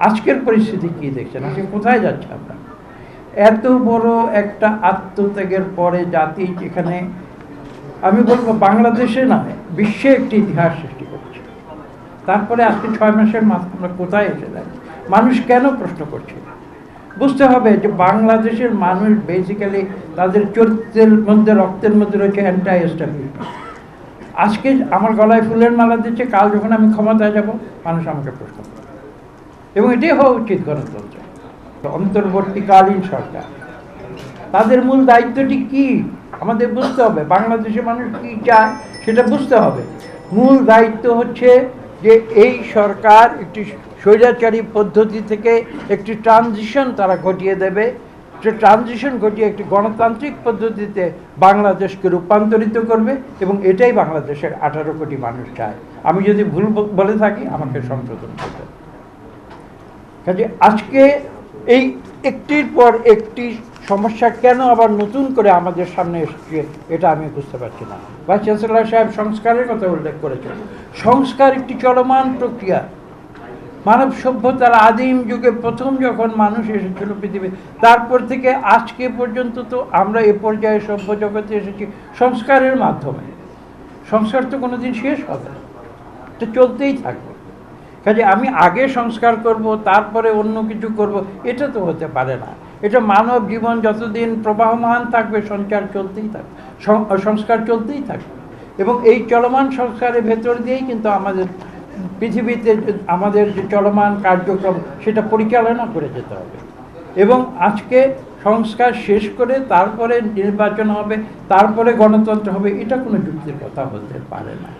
আজকের পরিস্থিতি কী দেখছেন, আজকে কোথায় যাচ্ছে আমরা? এত বড় একটা আত্মত্যাগের পরে জাতি যেখানে আমি বলবো বাংলাদেশে নয় বিশ্বে একটি ইতিহাস সৃষ্টি করছে, তারপরে আজকে 6 মাসের মাথায় আমরা কোথায় এসে যাই? মানুষ কেন প্রশ্ন করছে? বুঝতে হবে যে বাংলাদেশের মানুষ বেসিক্যালি তাদের চরিত্রের মধ্যে, রক্তের মধ্যে রয়েছে অ্যান্টি এস্টাবলিশমেন্ট। আজকে আমার গলায় ফুলের মালা দিচ্ছে, কাল যখন আমি ক্ষমতায় যাব মানুষ আমাকে প্রশ্ন করবে, এবং এটাই হওয়া উচিত গণতন্ত্র। অন্তর্বর্তীকালীন সরকার, তাদের মূল দায়িত্বটি কি আমাদের বুঝতে হবে। বাংলাদেশের মানুষ কি চায় সেটা বুঝতে হবে। মূল দায়িত্ব হচ্ছে যে এই সরকার একটি স্বৈরাচারী পদ্ধতি থেকে একটি ট্রানজিশন তারা ঘটিয়ে দেবে, যে ট্রানজিশন ঘটিয়ে একটি গণতান্ত্রিক পদ্ধতিতে বাংলাদেশকে রূপান্তরিত করবে, এবং এটাই বাংলাদেশের 18 কোটি মানুষ চায়। আমি যদি ভুল বলে থাকি আমাকে সংশোধন করতে। কাজে আজকে এই একটির পর একটি সমস্যা কেন আবার নতুন করে আমাদের সামনে এসেছে এটা আমি বুঝতে পারছি না। ভাইস চ্যান্সেলর সাহেব সংস্কারের কথা উল্লেখ করেছেন। সংস্কার একটি চলমান প্রক্রিয়া। মানব সভ্যতার আদিম যুগে প্রথম যখন মানুষ এসেছিল পৃথিবী, তারপর থেকে আজকে পর্যন্ত তো আমরা এ পর্যায়ে সভ্য জগতে এসেছি সংস্কারের মাধ্যমে। সংস্কার তো কোনোদিন শেষ হবে না, তো চলতেই থাকবে। কাজে আমি আগে সংস্কার করব তারপরে অন্য কিছু করব, এটা তো হতে পারে না। এটা মানব জীবন যতদিন প্রবাহমান থাকবে সঞ্চার চলতেই থাকবে, সংস্কার চলতেই থাকবে, এবং এই চলমান সংস্কারের ভেতর দিয়েই কিন্তু আমাদের পৃথিবীতে আমাদের যে চলমান কার্যক্রম সেটা পরিচালনা করে যেতে হবে। এবং আজকে সংস্কার শেষ করে তারপরে নির্বাচন হবে, তারপরে গণতন্ত্র হবে, এটা কোনো যুক্তির কথা হতে পারে না।